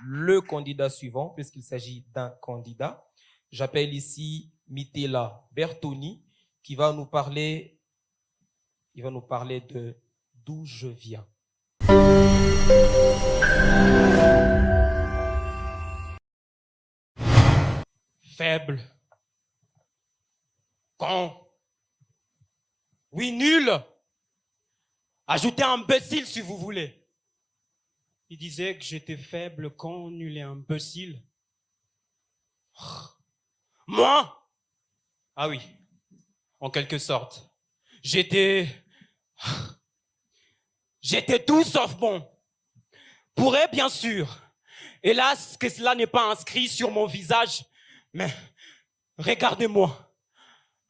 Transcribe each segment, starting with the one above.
le candidat suivant, puisqu'il s'agit d'un candidat. J'appelle ici Mitela Bertoni, qui va nous parler de d'où je viens. Faible. Con. Oui, nul. Ajoutez imbécile si vous voulez. Il disait que j'étais faible, con, nul et imbécile. Moi? Ah oui, en quelque sorte. J'étais tout sauf bon. Pourrait, bien sûr. Hélas, que cela n'est pas inscrit sur mon visage. Mais regardez-moi.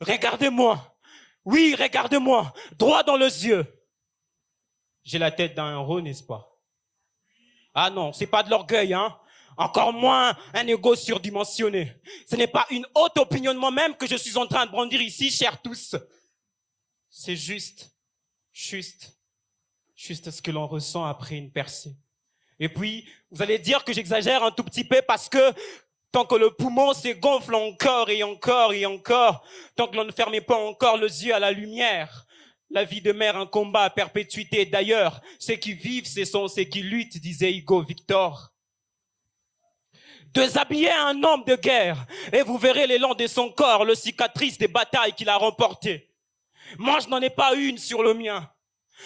Regardez-moi. Oui, regardez-moi. Droit dans les yeux. J'ai la tête d'un héros, n'est-ce pas? Ah non, c'est pas de l'orgueil, hein. Encore moins un ego surdimensionné. Ce n'est pas une haute opinion de moi-même que je suis en train de brandir ici, chers tous. C'est juste ce que l'on ressent après une percée. Et puis, vous allez dire que j'exagère un tout petit peu parce que tant que le poumon se gonfle encore et encore et encore, tant que l'on ne fermait pas encore les yeux à la lumière, la vie de mère, un combat à perpétuité. D'ailleurs, ceux qui vivent, ce sont ceux qui luttent, disait Hugo Victor. Déshabillez un homme de guerre et vous verrez l'élan de son corps, le cicatrice des batailles qu'il a remportées. Moi, je n'en ai pas une sur le mien.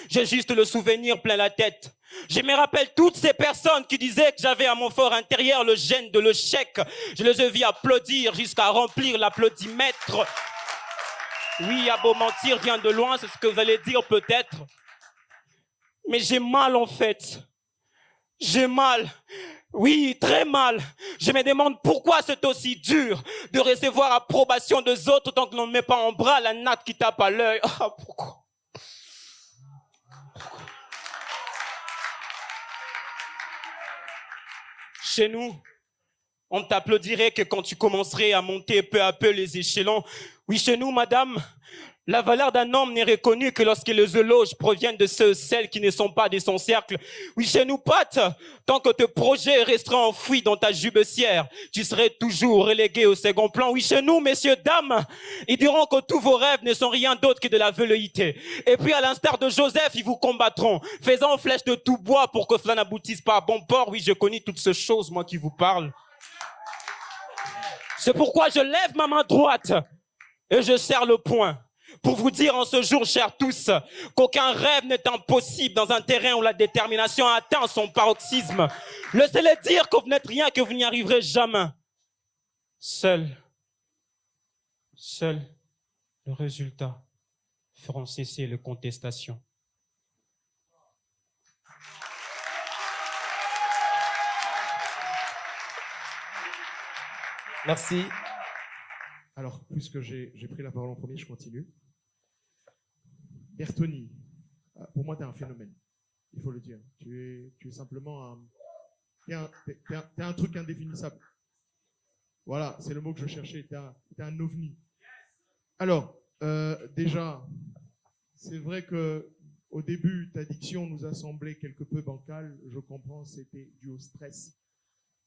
J'ai juste le souvenir plein la tête. Je me rappelle toutes ces personnes qui disaient que j'avais à mon fort intérieur le gène de l'échec. Je les ai vus applaudir jusqu'à remplir l'applaudimètre. Oui, à beau mentir vient de loin, c'est ce que vous allez dire peut-être. Mais j'ai mal en fait. J'ai mal. Oui, très mal. Je me demande pourquoi c'est aussi dur de recevoir approbation des autres tant que l'on ne met pas en bras la natte qui tape à l'œil. Ah, pourquoi? Chez nous, on ne t'applaudirait que quand tu commencerais à monter peu à peu les échelons. Oui, chez nous, madame, la valeur d'un homme n'est reconnue que lorsque les éloges proviennent de ceux, celles qui ne sont pas de son cercle. Oui, chez nous, Pat, tant que tes projets resteraient enfouis dans ta jubbessière, tu serais toujours relégué au second plan. Oui, chez nous, messieurs, dames, ils diront que tous vos rêves ne sont rien d'autre que de la velléité. Et puis, à l'instar de Joseph, ils vous combattront, faisant flèche de tout bois pour que cela n'aboutisse pas à bon port. Oui, je connais toutes ces choses, moi qui vous parle. C'est pourquoi je lève ma main droite et je serre le poing. Pour vous dire en ce jour, chers tous, qu'aucun rêve n'est impossible dans un terrain où la détermination a atteint son paroxysme. Laissez-les dire que vous n'êtes rien, que vous n'y arriverez jamais. Seul le résultat feront cesser les contestations. Merci. Alors, puisque j'ai pris la parole en premier, je continue. Bertoni, pour moi, tu es un phénomène. Il faut le dire. Tu es simplement t'es un truc indéfinissable. Voilà, c'est le mot que je cherchais. T'es un ovni. Alors, déjà, c'est vrai que au début, ta diction nous a semblé quelque peu bancale. Je comprends, c'était dû au stress.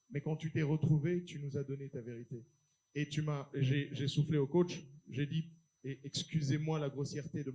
Mais quand tu t'es retrouvé, tu nous as donné ta vérité. Et j'ai soufflé au coach, j'ai dit, et excusez-moi la grossièreté de